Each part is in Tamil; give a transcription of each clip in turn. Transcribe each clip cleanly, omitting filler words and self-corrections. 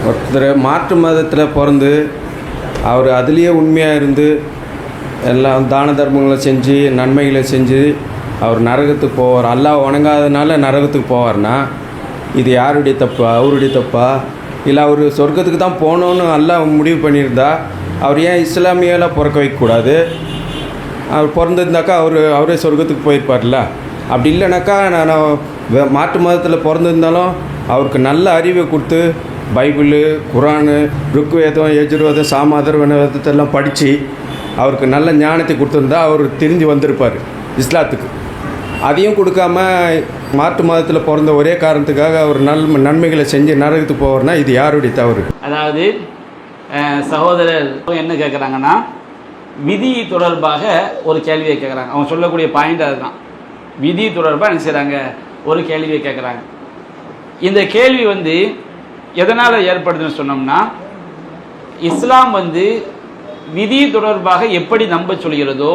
ஒருத்தர் மாற்று மதத்தில் பிறந்து அவர் அதுலேயே உண்மையாக இருந்து எல்லாம் தான தர்மங்களை செஞ்சு நன்மைகளை செஞ்சு அவர் நரகத்துக்கு போவார். அல்லாஹ் வணங்காதனால நரகத்துக்கு போவார்னா இது யாருடைய தப்பா? அவருடைய தப்பா? இல்லை அவர் சொர்க்கத்துக்கு தான் போகணுன்னு அல்லாஹ் முடிவு பண்ணியிருந்தா அவர் ஏன் இஸ்லாமியெல்லாம் பிறக்க வைக்கக்கூடாது? அவர் பிறந்திருந்தாக்கா அவரே சொர்க்கத்துக்கு போயிருப்பார்ல. அப்படி இல்லைனாக்கா நான் மாற்று மதத்தில் பிறந்திருந்தாலும் அவருக்கு நல்ல அறிவை கொடுத்து பைபிளு, குரானு, ருக்வேதம், யஜுர்வேதம், சாமாதர்வனவேதத்தெல்லாம் படித்து அவருக்கு நல்ல ஞானத்தை கொடுத்துருந்தா அவர் திரும்பி வந்திருப்பார் இஸ்லாத்துக்கு. அதையும் கொடுக்காம மாற்று மதத்தில் பிறந்த ஒரே காரணத்துக்காக அவர் நன்மைகளை செஞ்சு நரகத்துக்கு போவார்னா இது யாருடைய தவறு? அதாவது சகோதரர் என்ன கேட்குறாங்கன்னா, விதி தொடர்பாக ஒரு கேள்வியை கேட்குறாங்க. அவங்க சொல்லக்கூடிய பாயிண்ட் அதுதான். விதி தொடர்பாக என்ன செய்கிறாங்க? ஒரு கேள்வியை கேட்குறாங்க. இந்த கேள்வி எதனால் ஏற்படுதுன்னு சொன்னோம்னா, இஸ்லாம் விதி தொடர்பாக எப்படி நம்ப சொல்கிறதோ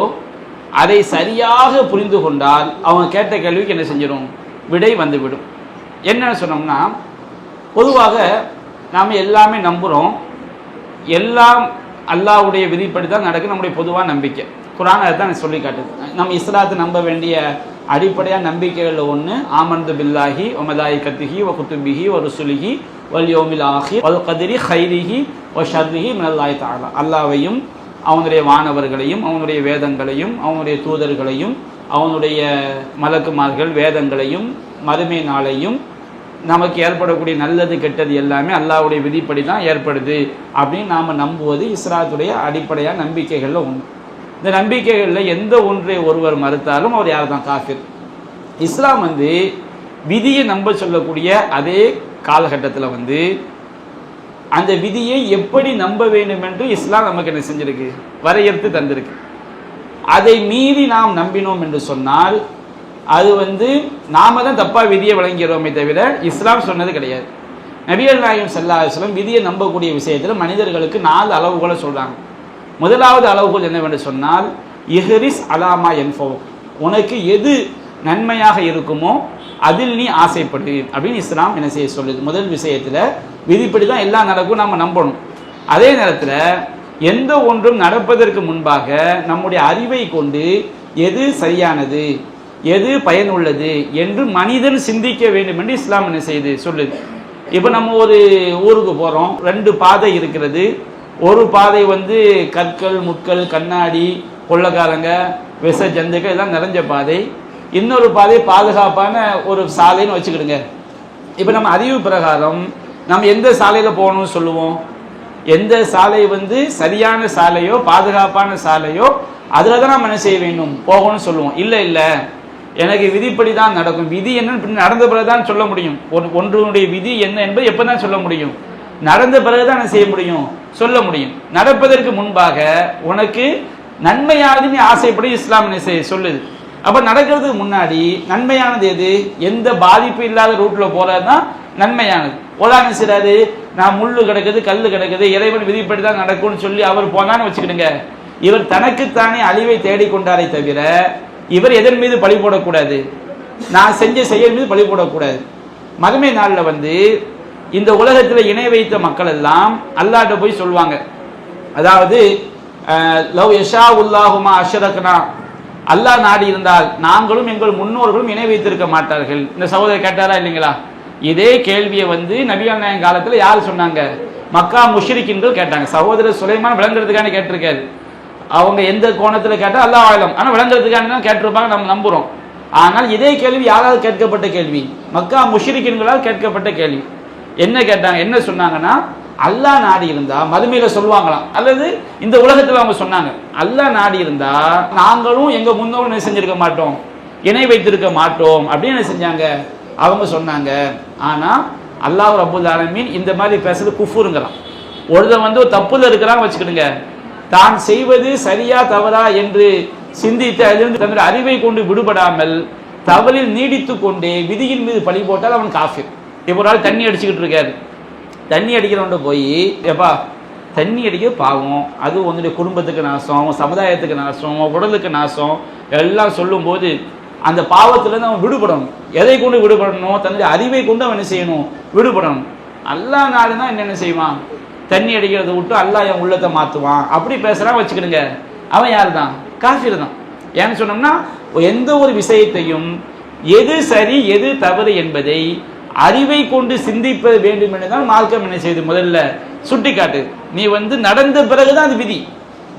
அதை சரியாக புரிந்து கொண்டால் அவங்க கேட்ட கேள்விக்கு என்ன செஞ்சிடும்? விடை வந்துவிடும். என்னன்னு சொன்னோம்னா, பொதுவாக நாம் எல்லாமே நம்புகிறோம், எல்லாம் அல்லாஹ்வுடைய விதிப்படி தான் நடக்குது. நம்முடைய பொதுவாக நம்பிக்கை குர்ஆன் அதுதான் சொல்லி காட்டுது. நம்ம இஸ்லாத்தை நம்ப வேண்டிய அடிப்படையாக நம்பிக்கைகளில் ஒன்று ஆமன்து பில்லாஹி வ மலாயிகத்திஹி வ குதுபிஹி வ ருசுலிஹி வல் யௌமில் ஆஹிர் வல் கத்ரி கைரிஹி வ ஷர்ரிஹி மினல்லாஹி தஆலா. அல்லாஹ்வையும் அவனுடைய வானவர்களையும் அவனுடைய வேதங்களையும் அவனுடைய தூதர்களையும் அவனுடைய மலக்குமார்கள் வேதங்களையும் மறுமை நாளையும் நமக்கு ஏற்படக்கூடிய நல்லது கெட்டது எல்லாமே அல்லாஹ்வுடைய விதிப்படி தான் ஏற்படுது அப்படின்னு நாம் நம்புவது இஸ்லாத்துடைய அடிப்படையான நம்பிக்கைகளில் ஒன்று. இந்த நம்பிக்கைகளில் எந்த ஒன்றை ஒருவர் மறுத்தாலும் அவர் யார் தான்? காஃபிர். இஸ்லாம் விதியை நம்ப சொல்லக்கூடிய அதே காலகட்டத்தில் அந்த விதியை எப்படி நம்ப வேண்டும் என்று இஸ்லாம் நமக்கு என்ன செஞ்சிருக்கு? வரையறுத்து தந்திருக்கு. அதை மீறி நாம் நம்பினோம் என்று சொன்னால் அது நாம தான் தப்பா விதியை வழங்கிறோமே தவிர இஸ்லாம் சொன்னது கிடையாது. நபிகள் நாயகம் ஸல்லல்லாஹு அலைஹி வஸல்லம் விதியை நம்பக்கூடிய விஷயத்தில் மனிதர்களுக்கு 4 அளவுகளை சொல்றாங்க. முதலாவது அளவுகோல் என்னவென்று சொன்னால், இஹ்ரிஸ் அலாமா என்ஃபோ, உனக்கு எது நன்மையாக இருக்குமோ அதில் நீ ஆசைப்படு அப்படின்னு இஸ்லாம் என்ன செய்ய சொல்லுது. முதல் விஷயத்தில் விதிப்படி தான் எல்லாம் நடக்கும், நாம் நம்பணும். அதே நேரத்தில் எந்த ஒன்றும் நடப்பதற்கு முன்பாக நம்முடைய அறிவை கொண்டு எது சரியானது எது பயனுள்ளது என்று மனிதன் சிந்திக்க வேண்டும் என்று இஸ்லாம் என்ன செய்யுது சொல்லுது. இப்போ நம்ம ஒரு ஊருக்கு போகிறோம், 2 பாதை இருக்கிறது. ஒரு பாதை கற்கள் முட்கள் கண்ணாடி கொள்ளக்காரங்க விஷ ஜந்துக்கள் எல்லாம் நிறைஞ்ச பாதை. இன்னொரு பாதை பாதுகாப்பான ஒரு சாலைன்னு வச்சுக்கிடுங்க. இப்போ நம்ம அறிவு பிரகாரம் நம்ம எந்த சாலையில் போகணும்னு சொல்லுவோம்? எந்த சாலை சரியான சாலையோ பாதுகாப்பான சாலையோ அதில் தான் நம்ம என்ன செய்ய வேண்டும்? போகணும்னு சொல்லுவோம். இல்லை எனக்கு விதிப்படி தான் நடக்கும், விதி என்னன்னு நடந்த பிறகுதான் சொல்ல முடியும். ஒன்றுடைய விதி என்ன என்பது எப்போ தான் சொல்ல முடியும்? நடந்த பிறகுதான் என்ன செய்ய முடியும்? சொல்ல முடியும். நடப்பதற்கு முன்பாக உனக்கு நன்மையானது நீ ஆசைப்படி இஸ்லாம் என்ன செய்ய சொல்லுது. அப்போ நடக்கிறதுக்கு முன்னாடி நன்மையானது எது? எந்த பாதிப்பு இல்லாத ரூட்டில் போகிறது தான் நன்மையானது. ஓலான செய்றாரு, நான் முள்ளு கிடக்குது கல் கிடக்குது இறைவன் விதிப்படி தான் நடக்கும்னு சொல்லி அவர் போனான்னு வச்சுக்கிடுங்க, இவர் தனக்குத்தானே அழிவை தேடிக்கொண்டாரை தவிர இவர் எதன் மீது பழி போடக்கூடாது? நான் செஞ்ச செயல் மீது பழி போடக்கூடாது. மறுமை நாளில் இந்த உலகத்தில் இணை வைத்த மக்கள் எல்லாம் அல்லாஹ்ட்ட போய் சொல்லுவாங்க, அதாவது லவ் யஷா உல்லாஹுமா அஷ்ரக்னா, அல்லாஹ் நாடி இருந்தால் நாங்களும் எங்கள் முன்னோர்களும் இணை வைத்திருக்க மாட்டார்கள். இந்த சகோதரர் கேட்டாரா இல்லைங்களா? இதே கேள்வியை நபிகள் நாயகம் காலத்தில் யார் சொன்னாங்க? மக்கா முஷ்ரிக்கீன்கள் கேட்டாங்க. சகோதரர் சுலைமான் விளங்குறதுக்கான கேட்டிருக்காரு. அவங்க எந்த கோணத்தில் கேட்டால் அல்லாஹ் ஆலம், ஆனால் விளங்குறதுக்கான தான் கேட்டிருப்பாங்க, நம்ம நம்புகிறோம். ஆனால் இதே கேள்வி யாராவது கேட்கப்பட்ட கேள்வி? மக்கா முஷ்ரிக்கீன்களால் கேட்கப்பட்ட கேள்வி. என்ன கேட்டாங்க? என்ன சொன்னாங்கன்னா, அல்லாஹ் நாடி இருந்தா மறுமையில சொல்லுவாங்களாம், அல்லது இந்த உலகத்தில் அவங்க சொன்னாங்க, அல்லாஹ் நாடி இருந்தா நாங்களும் எங்க முன்னோர்கள் என்ன செஞ்சிருக்க மாட்டோம், இணை வைத்திருக்க மாட்டோம் அப்படின்னு என்ன செஞ்சாங்க அவங்க சொன்னாங்க. ஆனா அல்லாஹ் ரப்புல் ஆலமீன் இந்த மாதிரி பேசுறது குஃபுருங்களாம். ஒருத்தன் ஒரு தப்புல இருக்கிறான் வச்சுக்கிடுங்க, தான் செய்வது சரியா தவறா என்று சிந்தித்து அதிலிருந்து தன்னுடைய அறிவை கொண்டு விடுபடாமல் தவறில் நீடித்து கொண்டே விதியின் மீது பழி போட்டால் அவன் காஃபிர். இப்போ ஒரு ஆள் தண்ணி அடிச்சுக்கிட்டு இருக்காரு, தண்ணி அடிக்கிறவன்ட்ட போய் எப்பா தண்ணி அடிக்க பாவம், அது உன்னுடைய குடும்பத்துக்கு நாசம், சமுதாயத்துக்கு நாசம், உடலுக்கு நாசம் எல்லாம் சொல்லும்போது அந்த பாவத்திலேருந்து அவன் விடுபடணும். எதை கொண்டு விடுபடணும்? தன்னுடைய அறிவை கொண்டு அவன் என்ன செய்யணும்? விடுபடணும். அல்லாஹ் நாடுனா என்னென்ன செய்வான்? தண்ணி அடிக்கிறத விட்டு அல்லாஹ் என் உள்ளத்தை மாற்றுவான். அப்படி பேசுகிறான் வச்சுக்கிடுங்க, அவன் யார் தான்? காஃபிர் தான். ஏன்னு சொன்னோம்னா எந்த ஒரு விஷயத்தையும் எது சரி எது தவறு என்பதை அறிவை கொண்டு சிந்திப்பது வேண்டும் என்றுதான் மார்க்கம் என்ன செய்யுது? முதல்ல சுட்டி காட்டு. நீ நடந்த பிறகுதான் அது விதி.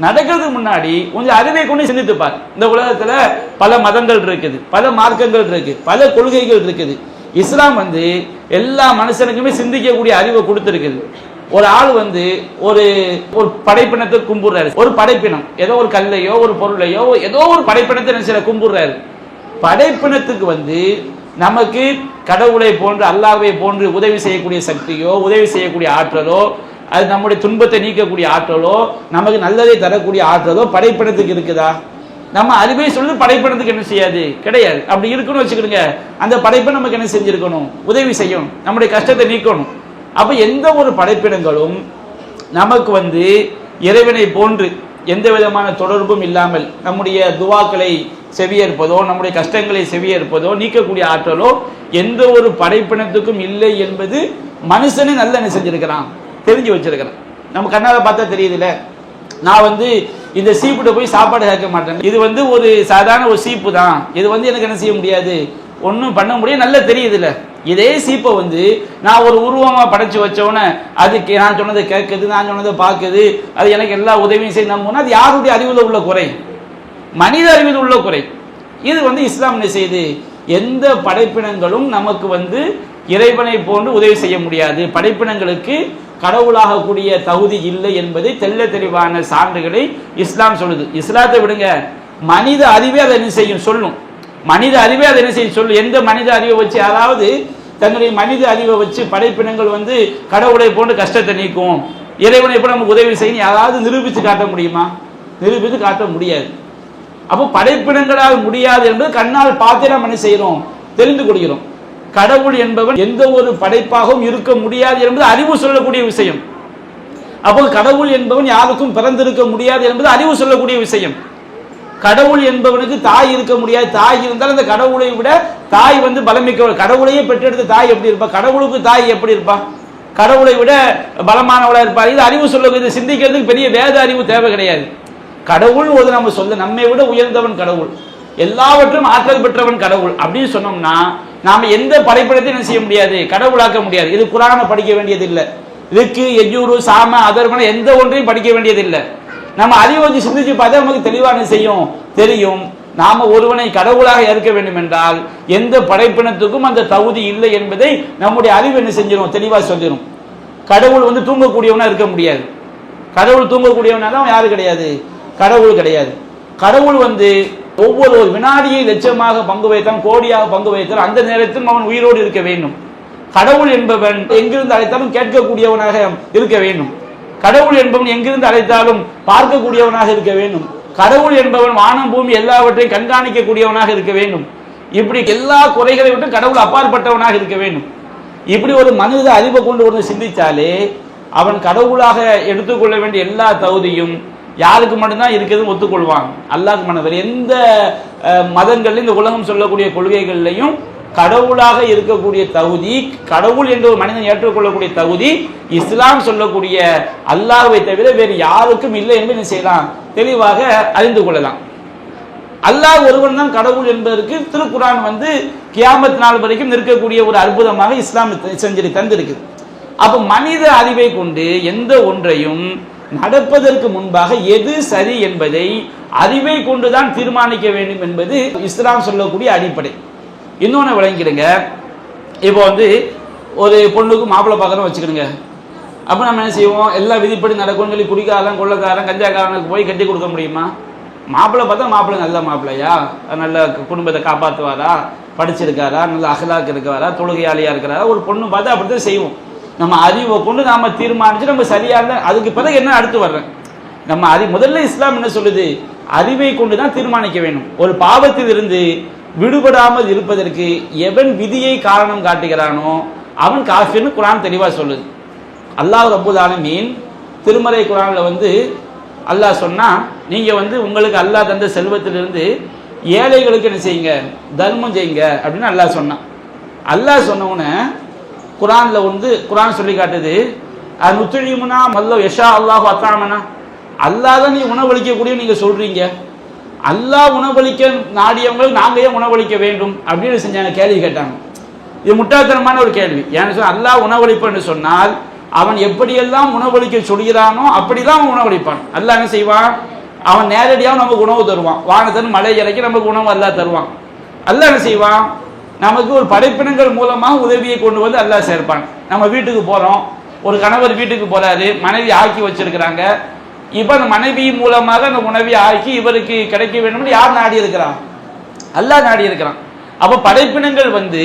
நடக்கிறதுக்கு முன்னாடி கொஞ்சம் அறிவை கொண்டு சிந்தித்துப்பார். இந்த உலகத்துல பல மதங்கள் இருக்குது, பல மார்க்கங்கள் இருக்கு, பல கொள்கைகள் இருக்குது. இஸ்லாம் எல்லா மனுஷனுக்குமே சிந்திக்கக்கூடிய அறிவை கொடுத்துருக்குது. ஒரு ஆள் ஒரு ஒரு படைப்பினத்தை கும்பிடுறாரு. ஒரு படைப்பினம் ஏதோ ஒரு கல்லையோ ஒரு பொருளையோ ஏதோ ஒரு படைப்பினத்தை சில கும்பிடுறாரு. படைப்பினத்துக்கு நமக்கு கடவுளை போன்று அல்லாஹ்வை போன்று உதவி செய்யக்கூடிய சக்தியோ உதவி செய்யக்கூடிய ஆற்றலோ அது நம்முடைய துன்பத்தை நீக்கக்கூடிய ஆற்றலோ நமக்கு நல்லதை தரக்கூடிய ஆற்றலோ படைப்பினத்துக்கு இருக்குதா? நம்ம அறிவை சொல்லுது படைப்பினத்துக்கு என்ன செய்யாது? கிடையாது. அப்படி இருக்குன்னு வச்சுக்கிடுங்க, அந்த படைப்பை நமக்கு என்ன செஞ்சிருக்கணும்? உதவி செய்யணும், நம்முடைய கஷ்டத்தை நீக்கணும். அப்ப எந்த ஒரு படைப்பினங்களும் நமக்கு இறைவனை போன்று எந்த விதமான தொடர்பும் இல்லாமல் நம்முடைய துவாக்களை செவியேற்பதோ நம்முடைய கஷ்டங்களை செவியேற்பதோ நீக்கக்கூடிய ஆற்றலோ எந்த ஒரு படைப்பினத்துக்கும் இல்லை என்பது மனுஷனே நல்ல என்ன செஞ்சிருக்கிறான்? தெரிஞ்சு வச்சிருக்கிறேன். நம்ம கண்ணால பார்த்தா தெரியுதுல்ல. நான் இந்த சீப்புட்ட போய் சாப்பாடு கேட்க மாட்டேன். இது ஒரு சாதாரண ஒரு சீப்பு தான். இது எனக்கு என்ன செய்ய முடியாது? ஒன்றும் பண்ண முடியாது. நல்லா தெரியுதுல்ல. இதே சீப்பை நான் ஒரு உருவமா படைச்சு வச்சோன்னே அதுக்கு நான் சொன்னதை கேட்குது, நான் சொன்னதை பார்க்குது, அது எனக்கு எல்லா உதவியும் செய்ய நம்புனா அது யாருடைய அறிவில் உள்ள குறை? மனித அறிவில் உள்ள குறை. இது இஸ்லாம் என்ன செய்யுது? எந்த படைப்பினங்களும் நமக்கு இறைவனை போன்று உதவி செய்ய முடியாது, படைப்பினங்களுக்கு கடவுளாக கூடிய தகுதி இல்லை என்பதை தெள்ள தெளிவான சான்றுகளை இஸ்லாம் சொல்லுது. இஸ்லாத்தை விடுங்க, மனித அறிவே அதை என்ன செய்யும்? சொல்லும். மனித அறிவே அதை என்ன செய்யும்? சொல்லும். எந்த மனித அறிவை வச்சு, அதாவது தன்னுடைய மனித அறிவை வச்சு படைப்பினங்கள் கடவுளை போன்று கஷ்டத்தை நீக்கும், இறைவனை போல நமக்கு உதவி செய்யும் யாராவது நிரூபித்து காட்ட முடியுமா? நிரூபித்து காட்ட முடியாது. அப்போ படைப்பினங்களால் முடியாது என்பது கண்ணால் பார்த்தே நம்ம என்ன செய்யறோம்? தெரிந்து கொள்கிறோம். கடவுள் என்பவன் எந்த ஒரு படைப்பாகவும் இருக்க முடியாது என்பது அறிவு சொல்லக்கூடிய விஷயம். அப்போ கடவுள் என்பவன் யாருக்கும் பிறந்திருக்க முடியாது என்பது அறிவு சொல்லக்கூடிய விஷயம். கடவுள் என்பவனுக்கு தாய் இருக்க முடியாது. தாய் இருந்தால் அந்த கடவுளை விட தாய் பலமிக்க. கடவுளையே பெற்றெடுத்த தாய் எப்படி இருப்பா? கடவுளுக்கு தாய் எப்படி இருப்பா? கடவுளை விட பலமானவளா இருப்பார். இது அறிவு சொல்ல சிந்திக்கிறதுக்கு பெரிய வேத அறிவு தேவை கிடையாது. கடவுள் நம்ம சொல்ல நம்மை விட உயர்ந்தவன் கடவுள், எல்லாவற்றும் ஆற்றல் பெற்றவன் கடவுள் அப்படின்னு சொன்னோம்னா நாம எந்த படைப்பிடத்தையும் என்ன செய்ய முடியாது? கடவுளாக்க முடியாது. இது குரானை படிக்க வேண்டியது இல்லை, இதுக்கு எஜூரு சாம அதர்மன எந்த ஒன்றையும் படிக்க வேண்டியது இல்லை. நம்ம அறிவு சிந்திச்சு பார்த்தா நமக்கு தெளிவான செய்யும் தெரியும். நாம ஒருவனை கடவுளாக ஏற்க வேண்டும் என்றால் எந்த படைப்பினத்துக்கும் அந்த தகுதி இல்லை என்பதை நம்முடைய அறிவு என்ன செஞ்சிடும்? தெளிவா சொல்லிடும். கடவுள் தூங்கக்கூடியவனா இருக்க முடியாது. கடவுள் தூங்கக்கூடியவனா தான் யாரு கிடையாது? கடவுள் கிடையாது. கடவுள் ஒவ்வொரு வினாடியை லட்சமாக பங்கு வைத்தான், கோடியாக பங்கு வைத்தான். அந்த நேரத்தில் அவன் உயிரோடு இருக்க வேண்டும். கடவுள் என்பவன் எங்கிருந்து அழைத்தாலும் கேட்கக்கூடியவனாக இருக்க வேண்டும். கடவுள் என்பவன் எங்கிருந்து அழைத்தாலும் பார்க்கக்கூடியவனாக இருக்க வேண்டும். கடவுள் என்பவன் வானம் பூமி எல்லாவற்றையும் கண்காணிக்கக்கூடியவனாக இருக்க வேண்டும். இப்படி எல்லா குறைகளை விட்டு கடவுள் அப்பாற்பட்டவனாக இருக்க வேண்டும். இப்படி ஒரு மனித அறிவை கொண்டு சிந்திச்சாலே அவன் கடவுளாக எடுத்துக்கொள்ள வேண்டிய எல்லா தகுதியும் யாருக்கு மட்டும்தான் இருக்கிறது ஒத்துக்கொள்வான், அல்லாஹ்க்கு மட்டும். வேறு எந்த மதங்கள்லையும் இந்த உலகம் சொல்லக்கூடிய கொள்கைகள்லையும் கடவுளாக இருக்கக்கூடிய தகுதி, கடவுள் என்ற ஒரு மனிதன் ஏற்றுக்கொள்ளக்கூடிய தகுதி இஸ்லாம் சொல்லக்கூடிய அல்லாஹ்வை தவிர வேறு யாருக்கும் இல்லை என்று என்ன செய்யலாம்? தெளிவாக அறிந்து கொள்ளலாம். அல்லாஹ் ஒருவன் தான் கடவுள் என்பதற்கு திருக்குரான் கியாமத் நாள் வரைக்கும் நிற்கக்கூடிய ஒரு அற்புதமாக இஸ்லாம் செஞ்சு தந்திருக்குது. அப்போ மனித அறிவை கொண்டு எந்த ஒன்றையும் நடப்பதற்கு முன்பாக எது சரி என்பதை அறிவை கொண்டுதான் தீர்மானிக்க வேண்டும் என்பது இஸ்லாம் சொல்லக்கூடிய அடிப்படை. இன்னொன்று விளங்கிடுங்க. இப்போ ஒரு பொண்ணுக்கு மாப்பிள்ளை பார்க்கணும் வச்சுக்கிடுங்க. அப்போ நம்ம என்ன செய்வோம்? எல்லா விதிப்படி நடக்கும்னு சொல்லி குடிக்காரன் கொள்ளக்காரன் கஞ்சாக்காரனுக்கு போய் கட்டி கொடுக்க முடியுமா? மாப்பிள்ளை பார்த்தா மாப்பிள்ளை நல்ல மாப்பிள்ளையா, நல்ல குடும்பத்தை காப்பாற்றுவாரா, படிச்சிருக்காரா, நல்ல அகலாக்கு இருக்கிறாரா, தொழுகையாளியா இருக்கிறாரா, ஒரு பொண்ணு பார்த்தா அப்படித்தான் செய்வோம். நம்ம அறிவை கொண்டு நாம தீர்மானிச்சு நம்ம சரியான அதுக்கு பிறகு என்ன அடுத்து வர்றேன் நம்ம முதல்ல இஸ்லாம் என்ன சொல்லுது? அறிவை கொண்டு தான் தீர்மானிக்க வேண்டும். ஒரு பாவத்தில் இருந்து விடுபடாமல் இருப்பதற்கு எவன் விதியை காரணம் காட்டுகிறானோ அவன் காஃபிர்னு குரான் தெளிவா சொல்லுது. அல்லாஹ் ரப்பல் ஆலமீன் திருமறை குரான்ல அல்லாஹ் சொன்னா, நீங்க உங்களுக்கு அல்லாஹ் தந்த செல்வத்திலிருந்து ஏழைகளுக்கு என்ன செய்யுங்க? தர்மம் செய்யுங்க அப்படின்னு அல்லாஹ் சொன்னான். அல்லாஹ் சொன்னவன குரானில் வந்து குரான் சொல்லி காட்டுது, நுத்துழிமுனா மல்லோ யஷா அல்லாஹு அத்தாமனா, அல்லாஹ் தான் நீ உணவளிக்கக்கூடிய நீங்கள் சொல்கிறீங்க, அல்லாஹ் உணவளிக்க நாடியவங்களுக்கு நாங்கள் ஏன் உணவளிக்க வேண்டும் அப்படின்னு செஞ்சாங்க, கேள்வி கேட்டாங்க. இது முட்டாள்தனமான ஒரு கேள்வி. ஏன்னு சொன்னால் அல்லாஹ் உணவளிப்பன்னு சொன்னால் அவன் எப்படியெல்லாம் உணவளிக்க சொல்கிறானோ அப்படிலாம் அவன் உணவளிப்பான். அல்லாஹ் என்ன செய்வான், அவன் நேரடியாக நமக்கு உணவு தருவான். வானத்தின் மழை இறக்கி நமக்கு உணவு அல்லாஹ் தருவான். அல்லாஹ் என்ன செய்வான், நமக்கு ஒரு படைப்பினங்கள் மூலமாக உதவியை கொண்டு வந்து அல்லாஹ் சேர்ப்பான். நம்ம வீட்டுக்கு போகிறோம், ஒரு கணவர் வீட்டுக்கு போறாரு, மனைவி ஆக்கி வச்சிருக்கிறாங்க. இப்போ அந்த மனைவி மூலமாக அந்த உணவை ஆக்கி இவருக்கு கிடைக்க வேண்டும் யார் நாடி இருக்கிறான், அல்லாஹ் நாடி இருக்கிறான். அப்போ படைப்பினங்கள் வந்து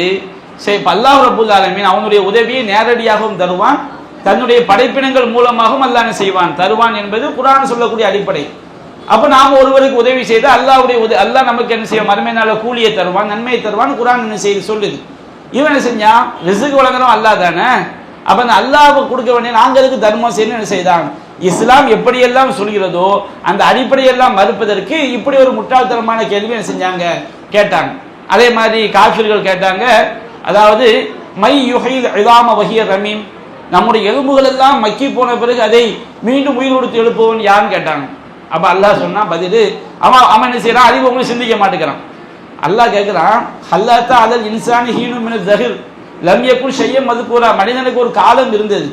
அல்லாஹ் ரப்பல் ஆலமீன் அவனுடைய உதவியை நேரடியாகவும் தருவான், தன்னுடைய படைப்பினங்கள் மூலமாகவும் அல்லாஹ் என்ன செய்வான், தருவான் என்பது குர்ஆன் சொல்லக்கூடிய அடிப்படை. அப்போ நாம் ஒருவருக்கு உதவி செய்து அல்லாஹ்வுடைய அல்லாஹ் நமக்கு என்ன செய்வான், மறுமை நாள கூலியை தருவான், நன்மையை தருவான். குர்ஆன் என்ன செய்து சொல்லுது. இவன் என்ன செஞ்சான், ரிஸ்க் வழங்குறவன் அல்லாஹ் தானே. அப்போ அந்த அல்லாஹ்வுக்கு கொடுக்க வேண்டிய நாங்களுக்கு தர்மம் செய்யணும் என்ன செய்தான். இஸ்லாம் எப்படியெல்லாம் சொல்கிறதோ அந்த அடிப்படையெல்லாம் மறுப்பதற்கு இப்படி ஒரு முட்டாள்தனமான கேள்வி என்ன செஞ்சாங்க, கேட்டாங்க. அதே மாதிரி காஃபிர்கள் கேட்டாங்க, அதாவது மை யுஹில் இதாம வஹிய ரமீம், நம்முடைய எலும்புகள் எல்லாம் மக்கி போன பிறகு அதை மீண்டும் உயிர் கொடுத்து எழுப்புவன் யாருன்னு கேட்டாங்க. அப்போ அல்லாஹ் சொன்னா பதில், அவன் என்ன செய்யறான், அறிவு உங்களுக்கு சிந்திக்க மாட்டேங்கிறான். அல்லாஹ் கேட்கிறான், ஹல்லாத்தா அதல் இன்சானி ஹீனு மின ஜஹிர் லம் யகுன் ஷையம் மதுக்கூரா, மனிதனுக்கு ஒரு காலம் இருந்தது,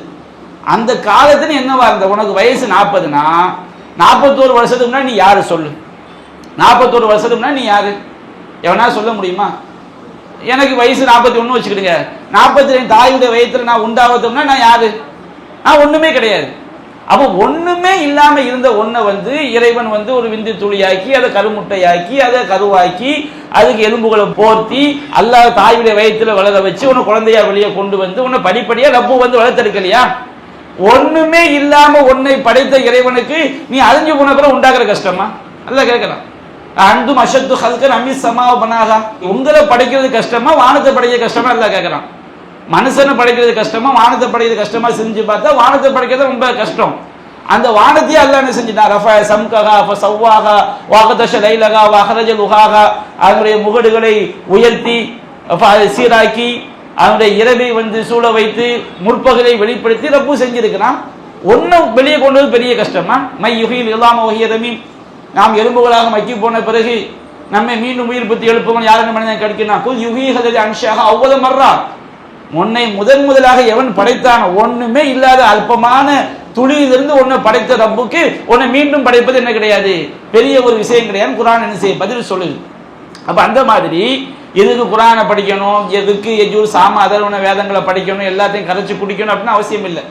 அந்த காலத்துல என்னவா இருந்த, உனக்கு வயசு 40னா 41 வருஷத்துக்கு முன்னாடி நீ யாரு சொல்லு, 41 வருஷத்துக்கு முன்னாடி நீ யாரு, எவனா சொல்ல முடியுமா? எனக்கு வயசு 41 வச்சுக்கிடுங்க, 42 தாயுடைய வயத்துல நான் உண்டாவதுன்னா நான் யாரு, நான் ஒண்ணுமே கிடையாது. அப்போ ஒண்ணுமே இல்லாம இருந்த ஒன்றை வந்து இறைவன் வந்து ஒரு விந்து துளியாக்கி அதை கருமுட்டையாக்கி அதை கருவாக்கி அதுக்கு எலும்புகளை போர்த்தி அல்லாஹ் தாயுடைய வயத்துல வளர வச்சு உன்னை குழந்தையா வெளியே கொண்டு வந்து உன்னை படிப்படியா ரப்பு வந்து வளர்த்தெடுக்கலையா? ஒண்ணுமே இல்லாம உன்னை படைத்த இறைவனுக்கு நீ அழிஞ்சு போன பிறகு உண்டாக்குற கஷ்டமா? அல்லாஹ் கேட்கலாம், அந்து மஷத்து ஹல்கன் அமி சமாவ பனாகா, உங்களை படைக்கிறது கஷ்டமா வானத்தை படைக்க கஷ்டமா? அல்லாஹ் கேட்கறான். மனுஷனை படைக்கிறது கஷ்டமா வானத்தை படைக்கிறது கஷ்டமா? செஞ்சு பார்த்தா வானத்தை படைக்கிறது ரொம்ப கஷ்டம். அந்த வானத்தையே அல்லாஹ் என்ன செஞ்சிட்டான், ரஃபா சம்கஹா ஃபஸவ்வாஹா வஅகதஷ லைலஹா வஅஹரஜ லுஹாஹா, அதனுடைய முகடுகளை உயர்த்தி சீராக்கி அதனுடைய இரவை வந்து சூழ வைத்து முற்பகலை வெளிப்படுத்தி ரப்பு செஞ்சிருக்கிறான். ஒன்னும் வெளியே கொண்டு வந்து பெரிய கஷ்டமா? மை யுஹில் இல்லாம வஹிய ரமீம், நாம் எலும்புகளாக மக்கி போன பிறகு நம்மை மீண்டும் உயிர் பற்றி எழுப்புவன் யாருன்னு மனிதன் கிடைக்கினா, குல் யுஹீஹல் அன்ஷாஹா அவ்வளவு மர்ரா, உன்னை முதலாக எவன் படைத்தான், ஒண்ணுமே இல்லாத அல்பமான துளியிலிருந்து உன்னை படைத்த ரப்புக்கு உன்னை மீண்டும் படைப்பது என்ன கிடையாது, பெரிய ஒரு விஷயம் கிடையாது. குர்ஆன் என்ன செய்ய பதில் சொல்லுது. அப்ப அந்த மாதிரி எதுக்கு குர்ஆனை படிக்கணும், எதுக்கு எஜூர் சாம அதர்வன வேதங்களை படிக்கணும், எல்லாத்தையும் கரைச்சி குடிக்கணும் அப்படின்னு அவசியம் இல்லை.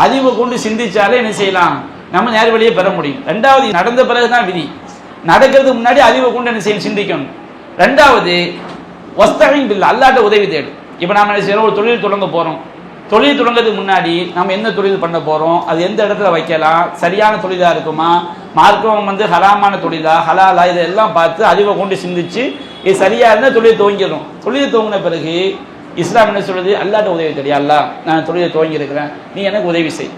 அறிவை கொண்டு சிந்திச்சாலே என்ன செய்யலாம், நம்ம நேர் வழியை பெற முடியும். ரெண்டாவது, நடந்த பிறகுதான் விதி, நடக்கிறதுக்கு முன்னாடி அறிவை கொண்டு என்ன செய்யணும், சிந்திக்கணும். ரெண்டாவது, வஸ்தஈன் பில்லாஹ், அல்லாஹ்ட்ட உதவி தேடு. இப்போ நாம் என்ன செய்யறோம், ஒரு தொழில் தொடங்க போறோம், தொழில் தொடங்கிறதுக்கு முன்னாடி நம்ம என்ன தொழில் பண்ண போறோம், அது எந்த இடத்துல வைக்கலாம், சரியான தொழிலா இருக்குமா, மார்க்கம் வந்து ஹராமான தொழிலா ஹலாலா, இதெல்லாம் பார்த்து அறிவை கொண்டு சிந்திச்சு இது சரியா இருந்தால் தொழிலை துவங்கிடும். தொழிலை துவங்கின பிறகு இஸ்லாம் என்ன சொல்றது, அல்லாஹ்ட்ட உதவி தெரியா, அல்லாஹ் நான் தொழிலை துவங்கி இருக்கிறேன், நீ எனக்கு உதவி செய்.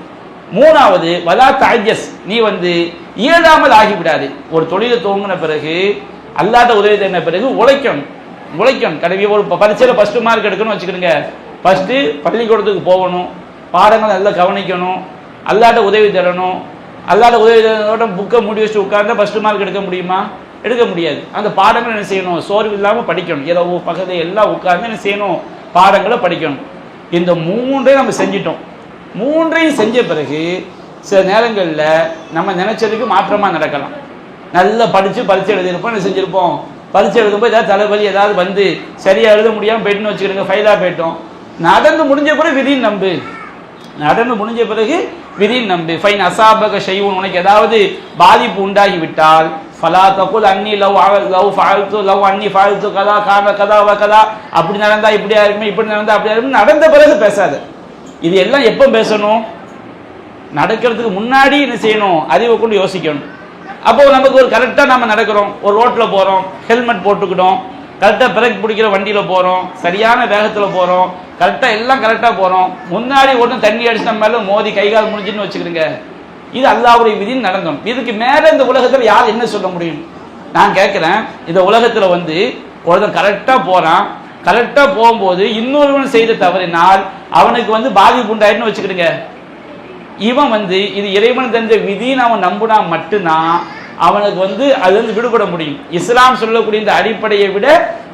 மூணாவது, வலா தஅஜஸ், நீ வந்து இயலாமல் ஆகிவிடாது. ஒரு தொழிலை துவங்கின பிறகு அல்லாஹ்ட்ட உதவி தேடின பிறகு உழைக்கணும். கடவுள் ஒரு பரீட்சையில் ஃபர்ஸ்ட் மார்க் எடுக்கணும்னு வச்சுக்கிடுங்க, ஃபர்ஸ்ட்டு பள்ளிக்கூடத்துக்கு போகணும், பாடங்கள் நல்லா கவனிக்கணும், அல்லாஹ்ட்ட உதவி தேடணும். அல்லாஹ்ட்ட உதவி தேட புக்கை மூடி வச்சுட்டு உட்கார்ந்தா ஃபர்ஸ்ட் மார்க் எடுக்க முடியுமா? எடுக்க முடியாது. அந்த பாடங்களை என்ன செய்யணும், சோர்வு இல்லாமல் படிக்கணும். இரவு பகல் எல்லாம் உட்கார்ந்து என்ன செய்யணும், பாடங்களை படிக்கணும். இந்த மூன்றையும் நம்ம செஞ்சிட்டோம். மூன்றையும் செஞ்ச பிறகு சில நேரங்களில் நம்ம நினைச்சதுக்கு மாற்றமாக நடக்கலாம். நல்லா படித்து பரீட்சை எழுதியிருப்போம், என்ன செஞ்சுருப்போம், பரீட்சை எழுதும்போது ஏதாவது தலைவலி ஏதாவது வந்து சரியாக எழுத முடியாமல் போயிட்டுன்னு வச்சுக்கிடுங்க, ஃபெயிலாக போயிட்டோம். நடந்து முடிஞ்ச பிறகு விதின்னு நம்பு, நடந்து முடிஞ்ச பிறகு விதின்னு நம்பு. ஃபைன் அசாபக ஷைஉன், உனக்கு ஏதாவது பாதிப்பு உண்டாகி விட்டால் ஃபலா தகுல் அன்னி லவ் ஃபஅல்து லவ் அன்னி ஃபஅல்து கதா கான கதா வ கதா, அப்படி நடந்தா இப்படியா இருக்குமே, இப்படி நடந்தா அப்படியா இருக்கும், நடந்த பிறகு பேசாத. இது எல்லாம் எப்போ பேசணும், நடக்கிறதுக்கு முன்னாடி என்ன செய்யணும், அறிவை கொண்டு யோசிக்கணும். அப்போ நமக்கு ஒரு கரெக்டாக நம்ம நடக்கிறோம், ஒரு ரோட்டில் போகிறோம், ஹெல்மெட் போட்டுக்கிட்டோம், கரெக்டாக பிரேக் பிடிக்கிற வண்டியில் போகிறோம், சரியான வேகத்தில் போகிறோம், கரெக்டாக எல்லாம் கரெக்டாக போகிறோம், முன்னாடி ஒன்றும் தண்ணி அடிச்சு நம்ம மேலே மோதி கைகால் முடிஞ்சுன்னு வச்சுக்கிடுங்க, இது அல்லாஹ்வுடைய விதின்னு நடந்தோம். இதுக்கு மேலே இந்த உலகத்தில் யார் என்ன சொல்ல முடியும்? நான் கேட்குறேன், இந்த உலகத்தில் வந்து ஒருத்தன் கரெக்டாக போகிறான், கரெக்டாக போகும்போது இன்னொருவன் செய்த தவறினால் அவனுக்கு வந்து பாதிப்பு உண்டாயிட்டுன்னு வச்சுக்கிடுங்க. இவன் வந்து இது இறைவன் தந்த விதின்னு அவன் நம்பினா மட்டும்தான் அவனுக்கு வந்து அது வந்து விடுபட முடியும். இஸ்லாம் சொல்லக்கூடிய இந்த அடிப்படையை விட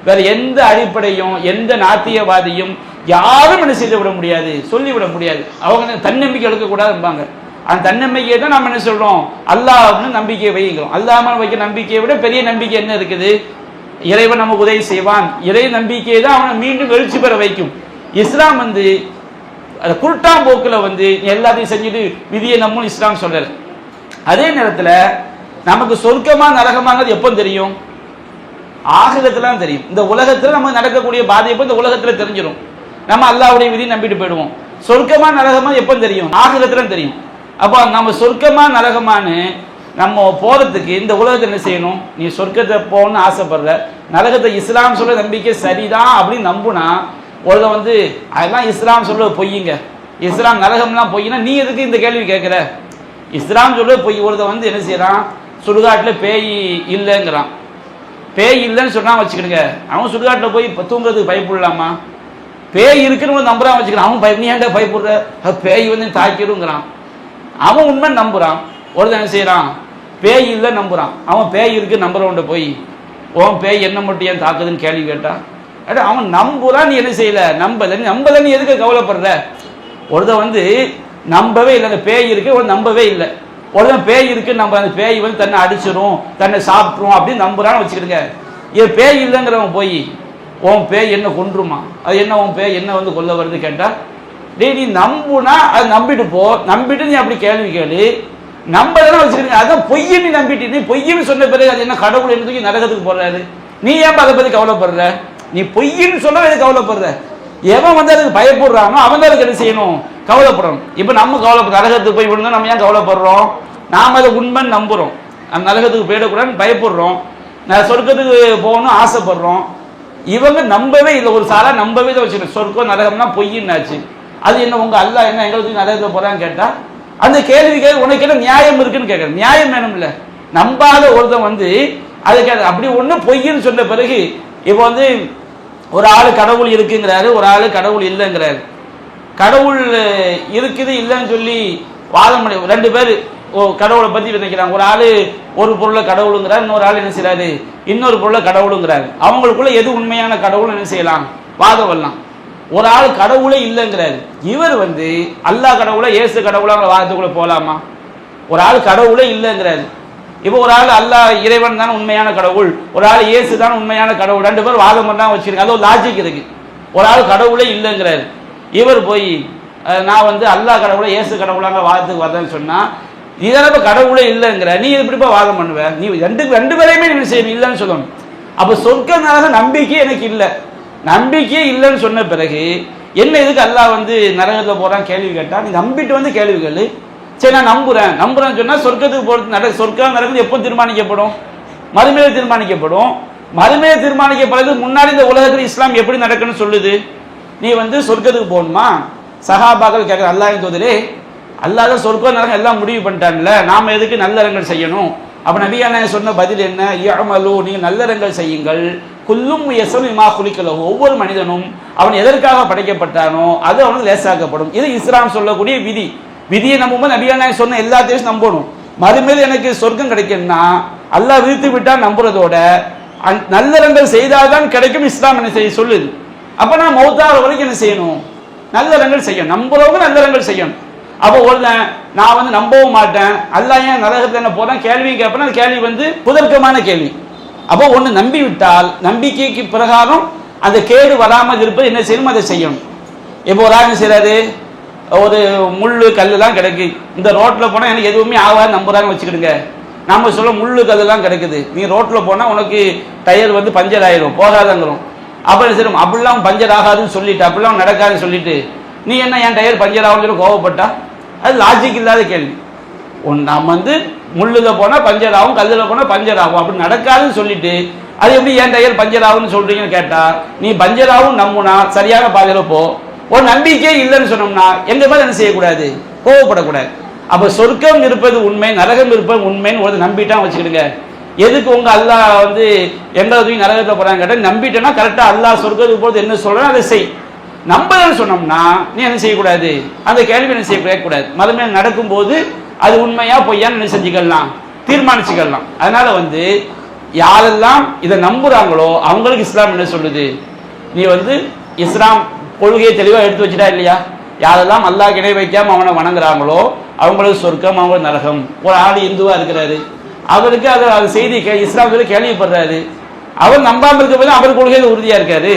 வேற எந்த அடிப்படையும் எந்த நாத்தியவாதியும் யாரும் என்ன செய்து விட முடியாது, சொல்லிவிட முடியாது. அவங்க தன்னம்பிக்கை எடுக்கக்கூடாதும்பாங்க. அந்த தன்னம்பிக்கையை தான் நம்ம என்ன சொல்றோம், அல்லாஹ்னு நம்பிக்கையை வைக்கிறோம். அல்லாஹ் வைக்க நம்பிக்கையை விட பெரிய நம்பிக்கை என்ன இருக்குது? இறைவன் நமக்கு உதவி செய்வான். இறை நம்பிக்கையை தான் அவனை மீண்டும் எழுச்சி பெற வைக்கும். இஸ்லாம் வந்து அந்த குருட்டாம் போக்கில் வந்து எல்லாத்தையும் செஞ்சுட்டு விதியை நம்ம இஸ்லாம் சொல்லல. அதே நேரத்தில் நமக்கு சொர்க்கமா நரகமானது எப்போ தெரியும்? ஆகிரத்துல தெரியும். இந்த உலகத்தில் நமக்கு நடக்கக்கூடிய பாதிப்பு இந்த உலகத்தில் தெரிஞ்சிடும். நம்ம அல்லாஹ்வுடைய விதி நம்பிட்டு போயிடுவோம். சொர்க்கமா நரகமா எப்போ தெரியும்? ஆகிரத்துல தெரியும். அப்போ நம்ம சொர்க்கமா நரகமானு நம்ம போறதுக்கு இந்த உலகத்தை என்ன செய்யணும்? நீ சொர்க்கத்தை போகணும்னு ஆசைப்படுற, நரகத்தை இஸ்லாம் சொல்ற நம்பிக்கை சரிதான் அப்படின்னு நம்புனா ஒருத வந்து அதெல்லாம் இஸ்லாம் சொல்ற பொய்யுங்க, இஸ்லாம் நரகம்லாம் பொய்னா நீ எதுக்கு இந்த கேள்வி கேட்குற? இஸ்லாம் சொல்ற பொய். ஒருத வந்து என்ன செய்யறான், சுடுகாட்டில் பேய் இல்லைங்கிறான். பேய் இல்லைன்னு சொன்னா வச்சுக்கிடுங்க, அவன் சுடுகாட்டில் போய் தூங்குறதுக்கு பயப்படலாமா? பேய் இருக்குன்னு நம்புறான் வச்சுக்கிறான். அவன் நீ ஏன்டா பயப்படுற, பேய் வந்து தாக்கிடுங்கிறான். அவன் உண்மை நம்புறான். ஒருத்தன் என்ன செய்யறான், பேய் இல்லை நம்புறான். அவன் பேய் இருக்கு நம்புறவன்ட போய் ஓன் பேய் என்ன மட்டும் ஏன் தாக்குதுன்னு கேள்வி கேட்டா, அவன் நம்புறான், நீ என்ன செய்யல, நம்பல நீ எதுக்கு கவலைப்படுற? ஒருத்தன் வந்து நம்பவே இல்லை, அந்த பேய் இருக்கு, ஒரு நம்பவே இல்லை. ஒருத்தன் பேய் இருக்கு நம்ம அந்த பேய் வந்து தன்னை அடிச்சிடும், தன்னை சாப்பிட்ரும் அப்படின்னு நம்புறான்னு வச்சுக்கிடுங்க. இது பேய் இல்லைங்கிறவன் போய் உன் பேய் என்ன கொன்றுமா, அது என்ன உன் பேய் என்ன வந்து கொல்ல வருது கேட்டா, டேய் நீ நம்புனா அதை நம்பிட்டு போ, நம்பிட்டு நீ அப்படி கேள்வி கேளு. நம்பதான் வச்சுக்கிடுங்க. அதான் பொய்யை நீ நம்பிட்டு, நீ பொய்யின்னு சொன்ன பிறகு அது என்ன கடவுள் என்ன நரகத்துக்கு போடுறாரு? நீ ஏன் அதை பத்தி கவலைப்படுற? நீ பொய்யின்னு சொல்ல எது கவலைப்படுற? எவன் வந்து அதுக்கு பயப்படுறானோ அவன் தான் அதுக்கு என்ன செய்யணும், கவலைப்படணும். இப்போ நம்ம கவலைப்படுற நரகத்துக்கு போய் விடுங்க, நம்ம ஏன் கவலைப்படுறோம்? நாம் அதை உண்மைன்னு நம்புறோம். அந்த நரகத்துக்கு போயிடக்கூடாதுன்னு பயப்படுறோம். நான் சொர்க்கத்துக்கு போகணும்னு ஆசைப்படுறோம். இவங்க நம்பவே இல்லை. ஒரு சாரா நம்பவே தான் வச்சுக்கணும். சொர்க்கம் நரகம்னா பொய்யின்னாச்சு. அது என்ன உங்க அல்லாஹ் என்ன எங்களுக்கு நரகத்துக்கு போறான்னு கேட்டா, அந்த கேள்விக்கு உனக்கு என்ன நியாயம் இருக்குன்னு கேட்கறது. நியாயம் வேணும் இல்லை. நம்பாத ஒருத்தன் வந்து அதுக்கு அப்படி ஒண்ணு பொய்ன்னு சொன்ன பிறகு இப்போ வந்து ஒரு ஆள் கடவுள் இருக்குங்கிறாரு, ஒரு ஆள் கடவுள் இல்லைங்கிறாரு. கடவுள் இருக்குது இல்லைன்னு சொல்லி வாதம் பண்ணி ரெண்டு பேர் கடவுளை பத்தி நினைக்கிறாங்க. ஒரு ஆள் ஒரு பொருளை கடவுளுங்கிறார், இன்னொரு ஆள் என்ன செய்யறாரு, இன்னொரு பொருளை கடவுளுங்கிறாரு. அவங்களுக்குள்ள எது உண்மையான கடவுள் என்ன செய்யலாம், வாதம் வரலாம். ஒரு ஆள் கடவுளே இல்லைங்கிறாரு. இவர் வந்து அல்லாஹ் கடவுளை இயேசு கடவுளா வாதத்துக்குள்ள போலாமா? ஒரு ஆள் கடவுளே இல்லைங்கிறாரு. இப்போ ஒரு ஆள் அல்லாஹ் இறைவன் தான் உண்மையான கடவுள், ஒரு ஆள் இயேசு தான் உண்மையான கடவுள், ரெண்டு பேர் வாதம் பண்ணா வச்சிருக்காங்க. அது ஒரு லாஜிக் இருக்கு. ஒரு ஆள் கடவுளே இல்லைங்கிறாரு. இவர் போய் நான் வந்து அல்லாஹ் கடவுளை இயேசு கடவுளாங்க வாதத்துக்கு வரேன்னு சொன்னா, இதெல்லாம் கடவுளே இல்லைங்கிற நீ எப்படிப்பா வாதம் பண்ணுவ? நீ ரெண்டு பேரையுமே நீ செய்யணும், இல்லைன்னு சொல்லணும். அப்போ சொர்க்க நரக நம்பிக்கை எனக்கு இல்லை, நம்பிக்கையே இல்லைன்னு சொன்ன பிறகு என்ன இதுக்கு அல்லாஹ் வந்து நரகத்தை போறான் கேள்வி கேட்டா, நீ நம்பிட்டு வந்து கேள்வி கேளு. சரி நான் நம்புறேன்னு சொன்னா சொர்க்கத்துக்கு போறது சொர்க்கம் நடக்குது எப்போ தீர்மானிக்கப்படும்? மறுமையில தீர்மானிக்கப்படும். மறுமையை தீர்மானிக்கப்படுறது முன்னாடி இந்த உலகத்தில் இஸ்லாம் எப்படி நடக்குன்னு சொல்லுது. நீ வந்து சொர்க்கத்துக்கு போகணுமா? சஹாபாக்கள் கேட்குற அல்லாஹ்வின் தூதரே, அல்லாஹ் தான் சொர்க்கம் நரகம் எல்லாம் முடிவு பண்ணிட்டான்ல, நாம எதுக்கு நல்லறங்கள் செய்யணும்? அப்ப நபியான சொன்ன பதில் என்ன? யஅமலு, நீங்க நல்லறங்கள் செய்யுங்கள். குல்லும் யஸ்மா குலிக்கலஹு, ஒவ்வொரு மனிதனும் அவன் எதற்காக படைக்கப்பட்டானோ அது அவனுக்கு லேசாக்கப்படும். இது இஸ்லாம் சொல்லக்கூடிய விதி. விதியை நம்பும்போது நபியான சொன்ன எல்லாத்தையும் நம்பணும். மறுமையில் எனக்கு சொர்க்கம் கிடைக்கும்னா அல்லாஹ் விதித்து விட்டா நம்புறதோட நல்லறங்கள் செய்தால்தான் கிடைக்கும் இஸ்லாம் என்ன செய்ய சொல்லுது. அப்ப நான் மௌத்தார வரைக்கும் என்ன செய்யணும்? நல்லறங்கள் செய்யணும். நம்புறவங்க நல்லறங்கள் செய்யணும். அப்போ ஒரு நான் வந்து நம்பவும் மாட்டேன், அல்லாஹ் ஏன் நரகத்தில் என்ன போறேன் கேள்வியும் கேட்பேன். அந்த கேள்வி வந்து புதர்க்கமான கேள்வி. அப்போ ஒன்று நம்பி விட்டால் நம்பிக்கைக்கு பிரகாரம் அந்த கேடு வராமல் இருப்பது என்ன செய்யணும், அதை செய்யணும். இப்போ ஒரு ஆள் செய்யறாரு, ஒரு முள்ளு கல்லுலாம் கிடைக்கு, இந்த ரோட்டில் போனால் எனக்கு எதுவுமே ஆகாது நம்புறான்னு வச்சுக்கிடுங்க. நம்ம சொல்ல முள்ளு கல்லுலாம் கிடைக்குது, நீ ரோட்டில் போனால் உனக்கு டயர் வந்து பஞ்சர் ஆயிடும் போகாதங்கிறோம். அப்புறம் சரி அப்படிலாம் பஞ்சர் ஆகாதுன்னு சொல்லிட்டு அப்படிலாம் நடக்காதுன்னு சொல்லிட்டு நீ என்ன என் டயர் பஞ்சர் ஆகும்னு கோவப்பட்டா அது லாஜிக் இல்லாத கேள்வி. நம்ம வந்து முள்ளில் போனால் பஞ்சர் ஆகும், கல்லில் போனால் பஞ்சர் ஆகும், அப்படி நடக்காதுன்னு சொல்லிட்டு அது எப்படி என் டயர் பஞ்சர் ஆகும்னு சொல்றீங்கன்னு கேட்டா, நீ பஞ்சர் ஆகும் நம்புனா சரியான பாதையில போ. ஒரு நம்பிக்கையே இல்லைன்னு சொன்னோம்னா எங்க மேல என்ன செய்யக்கூடாது, கோவப்படக்கூடாது. அப்ப சொர்க்கம் இருப்பது உண்மை, நரகம் இருப்பது உண்மைன்னு ஒரு நம்பிட்டான் வச்சுக்கிடுங்க. எதுக்கு உங்க அல்லாஹ் வந்து எங்களை தூக்கி நரகத்தில் போறாங்க கேட்டால் நம்பிட்டேன்னா கரெக்டா அல்லாஹ் சொர்க்கத்துக்கு போகிறது என்ன சொல்றேன் அதை செய். நம்பலன்னு சொன்னோம்னா நீ என்ன செய்யக்கூடாது, அந்த கேள்வி என்ன செய்யக்கூடாது. மறுமையில நடக்கும்போது அது உண்மையா பொய்யான்னு என்ன செஞ்சுக்கலாம், தீர்மானிச்சுக்கலாம். அதனால வந்து யாரெல்லாம் இதை நம்புறாங்களோ அவங்களுக்கு இஸ்லாம் என்ன சொல்லுது, நீ வந்து இஸ்லாம் கொள்கையை தெளிவாக எடுத்து வச்சுட்டா இல்லையா. யாரெல்லாம் அல்லாஹ் இணை வைக்காம அவனை வணங்குறாங்களோ அவங்களுக்கு சொர்க்கம், அவங்களுக்கு நரகம். ஒரு ஆள் இந்துவா இருக்கிறாரு, அவருக்கு அது செய்தி இஸ்லாமத்தில் கேள்விப்படுறாரு, அவர் நம்பாம இருக்க போது அவர் கொள்கையில் உறுதியா இருக்காரு.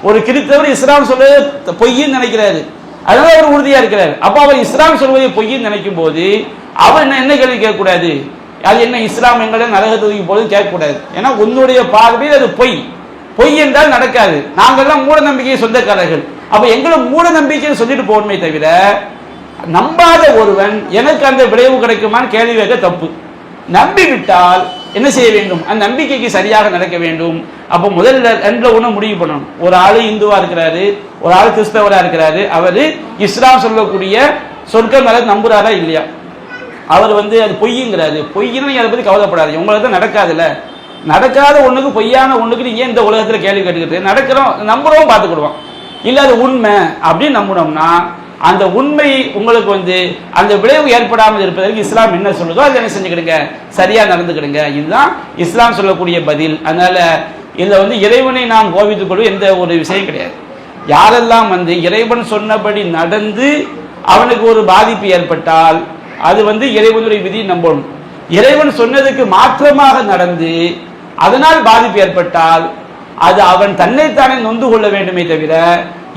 ஒரு கிறிஸ்தவர் இஸ்லாம் சொல்வது பொய்ன்னு நினைக்கிறாரு, அதனால அவர் உறுதியா இருக்கிறார். அப்போ அவர் இஸ்லாம் சொல்வதை பொய்ன்னு நினைக்கும் போது அவர் என்ன கேள்வி கேட்கக்கூடாது, அது என்ன இஸ்லாம் எங்களை நரகத்துக்கு போது கேட்கக்கூடாது. ஏன்னா உன்னுடைய பார்வையில் அது பொய், பொய் என்றால் நடக்காது. நாங்கள்லாம் மூட நம்பிக்கையை சொந்தக்காரர்கள். அப்ப எங்களை மூட நம்பிக்கைன்னு சொல்லிட்டு போகணுமே தவிர நம்பாத ஒருவன் எனக்கு அந்த விளைவு கிடைக்குமான்னு கேள்வி கேட்க தப்பு. நம்பிவிட்டால் என்ன செய்ய வேண்டும், அந்த நம்பிக்கைக்கு சரியாக நடக்க வேண்டும். அப்போ முதல்ல ரெண்டு ஒன்று முடிவு பண்ணணும். ஒரு ஆளு இந்துவா இருக்கிறாரு, ஒரு ஆள் கிறிஸ்தவரா இருக்கிறாரு, அவரு இஸ்லாம் சொல்லக்கூடிய சொர்க்கம் மேல நம்புறாரா இல்லையா. அவர் வந்து அது பொய்யுங்கிறாரு, பொய்யினா நீங்க அதை பத்தி கவலைப்படாது, உங்களுக்கு தான் நடக்காதுல்ல. நடக்காத ஒண்ணுக்கு பொய்யான ஒண்ணுக்கு நீங்க இந்த உலகத்துல கேள்வி கேட்டுக்கிட்டு நடக்கிறோம் நம்புறோம் பார்த்துக்கிடுவோம். இல்ல அது உண்மை அப்படின்னு நம்புனோம்னா அந்த உண்மை உங்களுக்கு வந்து அந்த விளைவு ஏற்படாமல் இருப்பதற்கு இஸ்லாம் என்ன சொல்லுதோ அதை என்ன செஞ்சுக்கிடுங்க, சரியா நடந்துக்கிடுங்க. இதுதான் இஸ்லாம் சொல்லக்கூடிய பதில். அதனால இதுல வந்து இறைவனை நாம் கோபித்துக் கொள்வது எந்த ஒரு விஷயம் கிடையாது. யாரெல்லாம் வந்து இறைவன் சொன்னபடி நடந்து அவனுக்கு ஒரு பாதிப்பு ஏற்பட்டால் அது வந்து இறைவனுடைய விதி நம்பணும். இறைவன் சொன்னதுக்கு மாற்றமாக நடந்து அதனால் பாதிப்பு ஏற்பட்டால் அது அவன் தன்னைத்தானே நொந்து கொள்ள வேண்டுமே தவிர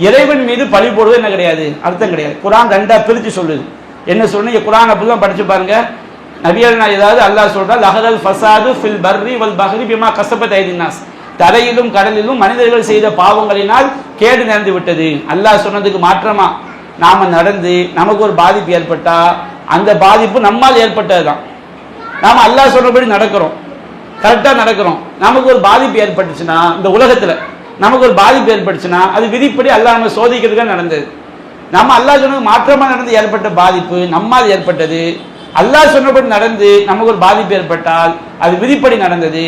இறைவன் மீது பழி போடுவது என்ன கிடையாது, அர்த்தம் கிடையாது. குரான் ரெண்டா பிரிச்சு சொல்லுது. என்ன சொல்லுங்க, குரான் அப்படிதான் படிச்சு பாருங்க. நபிகள் ஏதாவது அல்லாஹ் சொல்றால் லஹதல் ஃபசாது ஃபில் பர்ரி வல் பஹ்ரி பிமா கஸபத் ஐதின்னாஸ், தரையிலும் கடலிலும் மனிதர்கள் செய்த பாவங்களினால் கேடு நேர்ந்து விட்டது. அல்லாஹ் சொன்னதுக்கு மாற்றமா நாம நடந்து நமக்கு ஒரு பாதிப்பு ஏற்பட்டா அந்த பாதிப்பு நம்மால் ஏற்பட்டதுதான். நாம அல்லாஹ் சொன்னபடி நடக்கிறோம், கரெக்டா நடக்கிறோம். நமக்கு ஒரு பாதிப்பு ஏற்பட்டுச்சுன்னா இந்த உலகத்துல நமக்கு ஒரு பாதிப்பு ஏற்பட்டுச்சுன்னா அது விதிப்படி அல்லாஹ் நம்ம சோதிக்கிறதுக்காக நடந்தது. நம்ம அல்லாஹ் சொன்னது மாற்றமா நடந்து ஏற்பட்ட பாதிப்பு நம்மால் ஏற்பட்டது. அல்லாஹ் சொன்னபடி நடந்து நமக்கு ஒரு பாதிப்பு ஏற்பட்டால் அது விதிப்படி நடந்தது.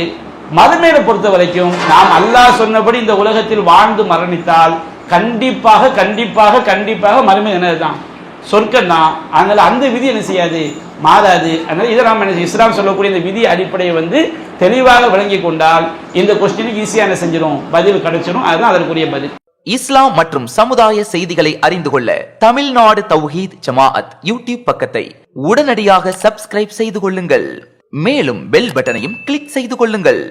மறுமையை பொறுத்த வரைக்கும் நாம் அல்லாஹ் சொன்னபடி இந்த உலகத்தில் வாழ்ந்து மரணித்தால் கண்டிப்பாக கண்டிப்பாக கண்டிப்பாக மறுமை என்னதுதான், சொர்க்கம் தான். அதனால அந்த விதி என்ன செய்யாது, மாறாது. அதனால இதை நாம் இஸ்லாம் சொல்லக்கூடிய இந்த விதி அடிப்படையை வந்து தெளிவாக விளங்கி கொண்டால் இந்த கொஸ்டினுக்கு ஈஸியா என்ன செஞ்சிடும், பதில் கிடைச்சிடும். அதுதான் அதற்குரிய பதில். இஸ்லாம் மற்றும் சமுதாய செய்திகளை அறிந்து கொள்ள தமிழ்நாடு தௌஹீத் ஜமாஅத் யூடியூப் பக்கத்தை உடனடியாக சப்ஸ்கிரைப் செய்து கொள்ளுங்கள். மேலும் பெல் பட்டனையும் கிளிக் செய்து கொள்ளுங்கள்.